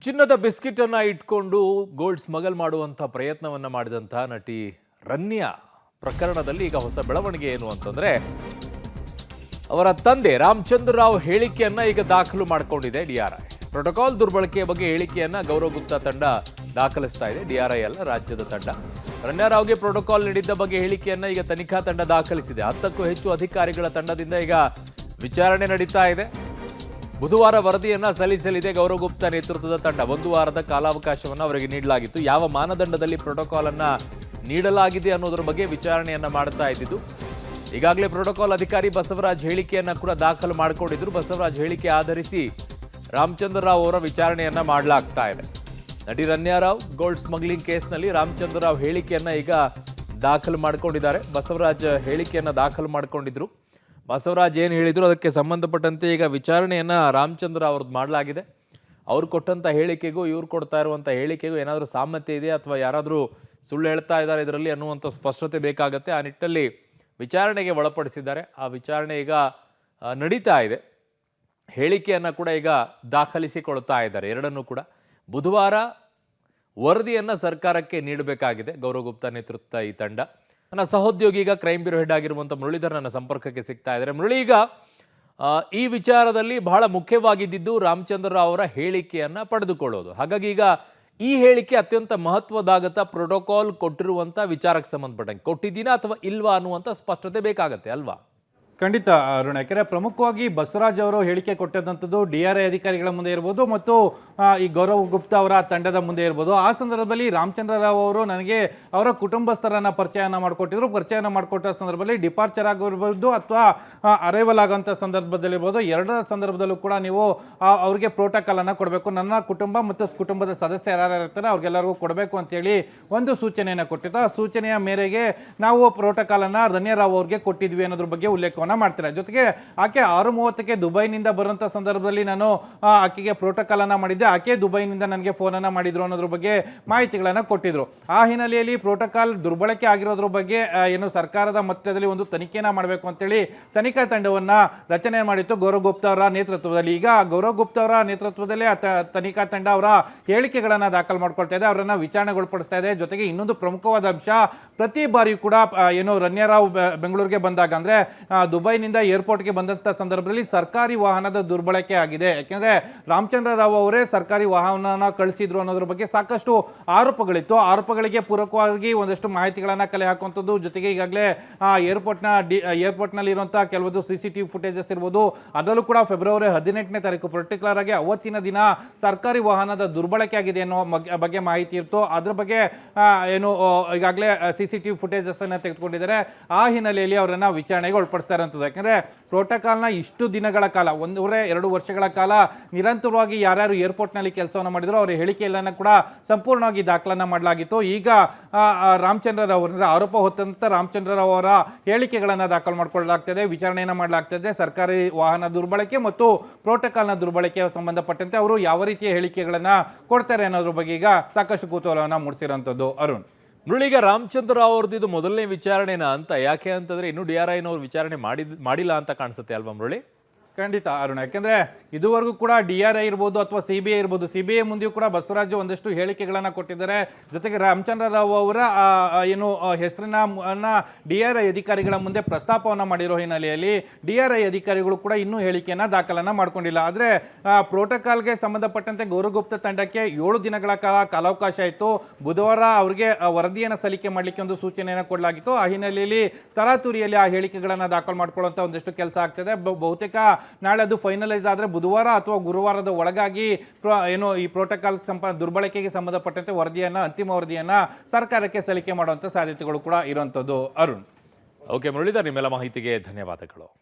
ಚಿನ್ನದ ಬಿಸ್ಕಿಟ್ ಅನ್ನ ಇಟ್ಕೊಂಡು ಗೋಲ್ಡ್ ಸ್ಮಗಲ್ ಮಾಡುವಂತ ಪ್ರಯತ್ನವನ್ನ ಮಾಡಿದಂತ ನಟಿ ರನ್ಯಾ ಪ್ರಕರಣದಲ್ಲಿ ಈಗ ಹೊಸ ಬೆಳವಣಿಗೆ ಏನು ಅಂತಂದ್ರೆ ಅವರ ತಂದೆ ರಾಮಚಂದ್ರ ರಾವ್ ಹೇಳಿಕೆಯನ್ನ ಈಗ ದಾಖಲು ಮಾಡಿಕೊಂಡಿದೆ ಡಿಆರ್ಐ. ಪ್ರೋಟೋಕಾಲ್ ದುರ್ಬಳಕೆಯ ಬಗ್ಗೆ ಹೇಳಿಕೆಯನ್ನ ಗೌರವ್ ಗುಪ್ತಾ ತಂಡ ದಾಖಲಿಸ್ತಾ ಇದೆ. ಡಿಆರ್ಐ ಅಲ್ಲ, ರಾಜ್ಯದ ತಂಡ. ರನ್ಯಾ ರಾವ್ಗೆ ಪ್ರೋಟೋಕಾಲ್ ನೀಡಿದ್ದ ಬಗ್ಗೆ ಹೇಳಿಕೆಯನ್ನ ಈಗ ತನಿಖಾ ತಂಡ ದಾಖಲಿಸಿದೆ. 10ಕ್ಕೂ ಹೆಚ್ಚು ಅಧಿಕಾರಿಗಳ ತಂಡದಿಂದ ಈಗ ವಿಚಾರಣೆ ನಡೀತಾ ಇದೆ. ಬುಧವಾರ ವರದಿಯನ್ನ ಸಲ್ಲಿಸಲಿದೆ ಗೌರವ್ ಗುಪ್ತಾ ನೇತೃತ್ವದ ತಂಡ. 1 ವಾರದ ಕಾಲಾವಕಾಶವನ್ನು ಅವರಿಗೆ ನೀಡಲಾಗಿತ್ತು. ಯಾವ ಮಾನದಂಡದಲ್ಲಿ ಪ್ರೋಟೋಕಾಲ್ ಅನ್ನ ನೀಡಲಾಗಿದೆ ಅನ್ನೋದ್ರ ಬಗ್ಗೆ ವಿಚಾರಣೆಯನ್ನ ಮಾಡ್ತಾ ಇದ್ದಿದ್ದು. ಈಗಾಗಲೇ ಪ್ರೋಟೋಕಾಲ್ ಅಧಿಕಾರಿ ಬಸವರಾಜ್ ಹೇಳಿಕೆಯನ್ನ ಕೂಡ ದಾಖಲು ಮಾಡಿಕೊಂಡಿದ್ರು. ಬಸವರಾಜ್ ಹೇಳಿಕೆ ಆಧರಿಸಿ ರಾಮಚಂದ್ರ ರಾವ್ ಅವರ ವಿಚಾರಣೆಯನ್ನ ಮಾಡಲಾಗ್ತಾ ಇದೆ. ನಟಿ ರನ್ಯಾ ರಾವ್ ಗೋಲ್ಡ್ ಸ್ಮಗ್ಲಿಂಗ್ ಕೇಸ್ನಲ್ಲಿ ರಾಮಚಂದ್ರ ರಾವ್ ಹೇಳಿಕೆಯನ್ನ ಈಗ ದಾಖಲು ಮಾಡಿಕೊಂಡಿದ್ದಾರೆ. ಬಸವರಾಜ್ ಹೇಳಿಕೆಯನ್ನ ದಾಖಲು ಮಾಡಿಕೊಂಡಿದ್ರು. ಬಸವರಾಜ್ ಏನು ಹೇಳಿದ್ರು ಅದಕ್ಕೆ ಸಂಬಂಧಪಟ್ಟಂತೆ ಈಗ ವಿಚಾರಣೆಯನ್ನ ರಾಮಚಂದ್ರ ಅವ್ರದ್ದು ಮಾಡಲಾಗಿದೆ. ಅವ್ರು ಕೊಟ್ಟಂತ ಹೇಳಿಕೆಗೂ ಇವ್ರು ಕೊಡ್ತಾ ಇರುವಂಥ ಹೇಳಿಕೆಗೂ ಏನಾದರೂ ಸಾಮ್ಯತೆ ಇದೆ ಅಥವಾ ಯಾರಾದರೂ ಸುಳ್ಳು ಹೇಳ್ತಾ ಇದ್ದಾರೆ ಇದರಲ್ಲಿ ಅನ್ನುವಂಥ ಸ್ಪಷ್ಟತೆ ಬೇಕಾಗತ್ತೆ. ಆ ನಿಟ್ಟಲ್ಲಿ ವಿಚಾರಣೆಗೆ ಒಳಪಡಿಸಿದ್ದಾರೆ. ಆ ವಿಚಾರಣೆ ಈಗ ನಡೀತಾ ಇದೆ. ಹೇಳಿಕೆಯನ್ನು ಕೂಡ ಈಗ ದಾಖಲಿಸಿಕೊಳ್ತಾ ಇದ್ದಾರೆ. ಎರಡನ್ನೂ ಕೂಡ ಬುಧವಾರ ವರದಿಯನ್ನು ಸರ್ಕಾರಕ್ಕೆ ನೀಡಬೇಕಾಗಿದೆ ಗೌರವ್ ಗುಪ್ತಾ ನೇತೃತ್ವದ ಈ ತಂಡ. ನನ್ನ ಸಹೋದ್ಯೋಗಿ ಈಗ ಕ್ರೈಮ್ ಬ್ಯೂರೋ ಹೆಡ್ ಆಗಿರುವಂಥ ಮುರಳೀಧರ್ ನನ್ನ ಸಂಪರ್ಕಕ್ಕೆ ಸಿಗ್ತಾ ಇದ್ದಾರೆ. ಮುರಳಿ, ಈಗ ಈ ವಿಚಾರದಲ್ಲಿ ಬಹಳ ಮುಖ್ಯವಾಗಿದ್ದು ರಾಮಚಂದ್ರ ರಾವ್ ಅವರ ಹೇಳಿಕೆಯನ್ನು ಪಡೆದುಕೊಳ್ಳೋದು. ಹಾಗಾಗಿ ಈಗ ಈ ಹೇಳಿಕೆ ಅತ್ಯಂತ ಮಹತ್ವದಾಗತ್ತಾ? ಪ್ರೋಟೋಕಾಲ್ ಕೊಟ್ಟಿರುವಂಥ ವಿಚಾರಕ್ಕೆ ಸಂಬಂಧಪಟ್ಟಂಗೆ ಕೊಟ್ಟಿದ್ದೀನಾ ಅಥವಾ ಇಲ್ವಾ ಅನ್ನುವಂಥ ಸ್ಪಷ್ಟತೆ ಬೇಕಾಗತ್ತೆ ಅಲ್ವಾ? ಖಂಡಿತ ಅರುಣ್, ಯಾಕೆಂದರೆ ಪ್ರಮುಖವಾಗಿ ಬಸವರಾಜ್ ಅವರು ಹೇಳಿಕೆ ಕೊಟ್ಟಂಥದ್ದು ಡಿಆರ್ಐ ಅಧಿಕಾರಿಗಳ ಮುಂದೆ ಇರ್ಬೋದು ಮತ್ತು ಈ ಗೌರವ್ ಗುಪ್ತಾ ಅವರ ತಂಡದ ಮುಂದೆ ಇರ್ಬೋದು. ಆ ಸಂದರ್ಭದಲ್ಲಿ ರಾಮಚಂದ್ರ ರಾವ್ ಅವರು ನನಗೆ ಅವರ ಕುಟುಂಬಸ್ಥರನ್ನು ಪರಿಚಯನ ಮಾಡಿಕೊಟ್ಟ ಸಂದರ್ಭದಲ್ಲಿ ಡಿಪಾರ್ಚರ್ ಆಗಿರ್ಬೋದು ಅಥವಾ ಅರೈವಲ್ ಆಗೋಂಥ ಸಂದರ್ಭದಲ್ಲಿರ್ಬೋದು, ಎರಡರ ಸಂದರ್ಭದಲ್ಲೂ ಕೂಡ ನೀವು ಅವ್ರಿಗೆ ಪ್ರೋಟೋಕಾಲನ್ನು ಕೊಡಬೇಕು. ನನ್ನ ಕುಟುಂಬ ಮತ್ತು ಕುಟುಂಬದ ಸದಸ್ಯ ಯಾರು ಇರ್ತಾರೆ ಅವ್ರಿಗೆಲ್ಲರಿಗೂ ಕೊಡಬೇಕು ಅಂತೇಳಿ ಒಂದು ಸೂಚನೆಯನ್ನು ಕೊಟ್ಟಿತ್ತು. ಆ ಸೂಚನೆಯ ಮೇರೆಗೆ ನಾವು ಪ್ರೋಟೋಕಾಲನ್ನು ರನ್ಯಾ ರಾವ್ ಅವ್ರಿಗೆ ಕೊಟ್ಟಿದ್ವಿ ಅನ್ನೋದ್ರ ಬಗ್ಗೆ ಉಲ್ಲೇಖವನ್ನು ಮಾಡ್ತಾರೆ. ಜೊತೆಗೆ ಆಕೆ 6:30ಕ್ಕೆ ದುಬೈನಿಂದ ಬರುವಂಥ ಸಂದರ್ಭದಲ್ಲಿ ನಾನು ಆಕೆಗೆ ಪ್ರೋಟೋಕಾಲ್ ಅನ್ನ ಮಾಡಿದ್ದೆ. ಆಕೆ ದುಬೈನಿಂದ ನನಗೆ ಫೋನನ್ನು ಮಾಡಿದ್ರು ಅನ್ನೋದ್ರ ಬಗ್ಗೆ ಮಾಹಿತಿಗಳನ್ನು ಕೊಟ್ಟಿದ್ರು. ಆ ಹಿನ್ನೆಲೆಯಲ್ಲಿ ಪ್ರೋಟೋಕಾಲ್ ದುರ್ಬಳಕೆ ಆಗಿರೋದ್ರ ಬಗ್ಗೆ ಏನು ಸರ್ಕಾರದ ಮಟ್ಟದಲ್ಲಿ ಒಂದು ತನಿಖೆನ ಮಾಡಬೇಕು ಅಂತೇಳಿ ತನಿಖಾ ತಂಡವನ್ನು ರಚನೆ ಮಾಡಿತ್ತು ಗೌರವ್ ಗುಪ್ತಾ ಅವರ ನೇತೃತ್ವದಲ್ಲಿ. ಈಗ ಗೌರವ್ ಗುಪ್ತಾ ಅವರ ನೇತೃತ್ವದಲ್ಲಿ ತನಿಖಾ ತಂಡ ಅವರ ಹೇಳಿಕೆಗಳನ್ನು ದಾಖಲು ಮಾಡ್ಕೊಳ್ತಾ ಇದೆ, ಅವರನ್ನು ವಿಚಾರಣೆಗೊಳಪಡಿಸ್ತಾ ಇದೆ. ಜೊತೆಗೆ ಇನ್ನೊಂದು ಪ್ರಮುಖವಾದ ಅಂಶ, ಪ್ರತಿ ಬಾರಿಯೂ ಕೂಡ ಏನು ರನ್ಯಾ ರಾವ್ ಬೆಂಗಳೂರಿಗೆ ಬಂದಾಗ ಅಂದರೆ ದುಬೈನಿಂದ ಏರ್ಪೋರ್ಟ್ಗೆ ಬಂದಂಥ ಸಂದರ್ಭದಲ್ಲಿ ಸರ್ಕಾರಿ ವಾಹನದ ದುರ್ಬಳಕೆ ಆಗಿದೆ. ಯಾಕೆಂದರೆ ರಾಮಚಂದ್ರ ರಾವ್ ಅವರೇ ಸರ್ಕಾರಿ ವಾಹನನ ಕಳಿಸಿದ್ರು ಅನ್ನೋದ್ರ ಬಗ್ಗೆ ಸಾಕಷ್ಟು ಆರೋಪಗಳಿತ್ತು. ಆರೋಪಗಳಿಗೆ ಪೂರಕವಾಗಿ ಒಂದಷ್ಟು ಮಾಹಿತಿಗಳನ್ನು ಕಲೆ ಹಾಕುವಂಥದ್ದು. ಜೊತೆಗೆ ಈಗಾಗಲೇ ಏರ್ಪೋರ್ಟ್ನಲ್ಲಿ ಇರುವಂಥ ಕೆಲವೊಂದು CCTV ಫುಟೇಜಸ್ ಇರ್ಬೋದು, ಅದರಲ್ಲೂ ಕೂಡ ಫೆಬ್ರವರಿ 18ನೇ ತಾರೀಕು ಪರ್ಟಿಕ್ಯುಲರ್ ಆಗಿ ಅವತ್ತಿನ ದಿನ ಸರ್ಕಾರಿ ವಾಹನದ ದುರ್ಬಳಕೆ ಆಗಿದೆ ಅನ್ನೋ ಬಗ್ಗೆ ಮಾಹಿತಿ ಇತ್ತು. ಅದ್ರ ಬಗ್ಗೆ ಏನು ಈಗಾಗಲೇ CCTV ಫುಟೇಜಸ್ ಅನ್ನು ತೆಗೆದುಕೊಂಡಿದ್ದಾರೆ. ಆ ಹಿನ್ನೆಲೆಯಲ್ಲಿ ಅವರನ್ನು ವಿಚಾರಣೆಗೆ ಒಳಪಡಿಸ್ತಾರೆ ಅಂತದ್ದು. ಯಾಕೆಂದರೆ ಪ್ರೋಟೋಕಾಲ್ನ ಇಷ್ಟು ದಿನಗಳ ಕಾಲ 1.5-2 ವರ್ಷಗಳ ಕಾಲ ನಿರಂತರವಾಗಿ ಯಾರ್ಯಾರು ಏರ್ಪೋರ್ಟ್ನಲ್ಲಿ ಕೆಲಸವನ್ನು ಮಾಡಿದ್ರು ಅವರ ಹೇಳಿಕೆಯೆಲ್ಲನೂ ಕೂಡ ಸಂಪೂರ್ಣವಾಗಿ ದಾಖಲನ್ನು ಮಾಡಲಾಗಿತ್ತು. ಈಗ ರಾಮಚಂದ್ರ ರಾವ್ ಅಂದರೆ ಆರೋಪ ಹೊತ್ತಂತ ರಾಮಚಂದ್ರ ರಾವ್ ಅವರ ಹೇಳಿಕೆಗಳನ್ನು ದಾಖಲು ಮಾಡಿಕೊಳ್ಳಲಾಗ್ತದೆ, ವಿಚಾರಣೆಯನ್ನು ಮಾಡಲಾಗ್ತದೆ. ಸರ್ಕಾರಿ ವಾಹನ ದುರ್ಬಳಕೆ ಮತ್ತು ಪ್ರೋಟೋಕಾಲ್ನ ದುರ್ಬಳಕೆಗೆ ಸಂಬಂಧಪಟ್ಟಂತೆ ಅವರು ಯಾವ ರೀತಿಯ ಹೇಳಿಕೆಗಳನ್ನು ಕೊಡ್ತಾರೆ ಅನ್ನೋದ್ರ ಬಗ್ಗೆ ಈಗ ಸಾಕಷ್ಟು ಕುತೂಹಲವನ್ನು ಮೂಡಿಸಿರುವಂಥದ್ದು. ಅರುಣ್, ಮುರಳೀಗ ರಾಮಚಂದ್ರ ರಾವ್ ಅವ್ರದ್ದು ಇದು ಮೊದಲನೇ ವಿಚಾರಣೆನಾ ಅಂತ? ಯಾಕೆ ಅಂತಂದ್ರೆ ಇನ್ನೂ ಡಿಆರ್ಐನವ್ರು ವಿಚಾರಣೆ ಮಾಡಿಲ್ಲ ಅಂತ ಕಾಣಿಸುತ್ತೆ ಅಲ್ವಾ ಮುರಳಿ? ಖಂಡಿತ ಅರುಣ್, ಯಾಕೆಂದರೆ ಇದುವರೆಗೂ ಕೂಡ DRI ಇರ್ಬೋದು ಅಥವಾ CBI ಇರ್ಬೋದು, CBI ಮುಂದೆಯೂ ಕೂಡ ಬಸವರಾಜ್ ಒಂದಷ್ಟು ಹೇಳಿಕೆಗಳನ್ನು ಕೊಟ್ಟಿದ್ದಾರೆ. ಜೊತೆಗೆ ರಾಮಚಂದ್ರ ರಾವ್ ಅವರ ಏನು ಹೆಸರನ್ನ DRI ಅಧಿಕಾರಿಗಳ ಮುಂದೆ ಪ್ರಸ್ತಾಪವನ್ನು ಮಾಡಿರೋ ಹಿನ್ನೆಲೆಯಲ್ಲಿ DRI ಅಧಿಕಾರಿಗಳು ಕೂಡ ಇನ್ನೂ ಹೇಳಿಕೆಯನ್ನು ದಾಖಲನ್ನು ಮಾಡ್ಕೊಂಡಿಲ್ಲ. ಆದರೆ ಪ್ರೋಟೋಕಾಲ್ಗೆ ಸಂಬಂಧಪಟ್ಟಂತೆ ಗೌರವ್ ಗುಪ್ತಾ ತಂಡಕ್ಕೆ 7 ದಿನಗಳ ಕಾಲಾವಕಾಶ ಇತ್ತು. ಬುಧವಾರ ಅವರಿಗೆ ವರದಿಯನ್ನು ಸಲ್ಲಿಕೆ ಮಾಡಲಿಕ್ಕೆ ಒಂದು ಸೂಚನೆಯನ್ನು ಕೊಡಲಾಗಿತ್ತು. ಆ ಹಿನ್ನೆಲೆಯಲ್ಲಿ ತರಾತುರಿಯಲ್ಲಿ ಆ ಹೇಳಿಕೆಗಳನ್ನು ದಾಖಲು ಮಾಡ್ಕೊಳ್ಳುವಂಥ ಒಂದಷ್ಟು ಕೆಲಸ ಆಗ್ತದೆ. ಬಹುತೇಕ ನಾಳೆ ಅದು ಫೈನಲೈಸ್ ಆದರೆ ಬುಧವಾರ ಅಥವಾ ಗುರುವಾರದ ಒಳಗಾಗಿ ಏನು ಈ ಪ್ರೋಟೋಕಾಲ್ ದುರ್ಬಳಕೆಗೆ ಸಂಬಂಧಪಟ್ಟಂತೆ ಅಂತಿಮ ವರದಿಯನ್ನು ಸರ್ಕಾರಕ್ಕೆ ಸಲ್ಲಿಕೆ ಮಾಡುವಂಥ ಸಾಧ್ಯತೆಗಳು ಕೂಡ ಇರುವಂಥದ್ದು. ಅರುಣ್, ಓಕೆ ಮುರಳೀಧರ್, ನಿಮ್ಮೆಲ್ಲ ಮಾಹಿತಿಗೆ ಧನ್ಯವಾದಗಳು.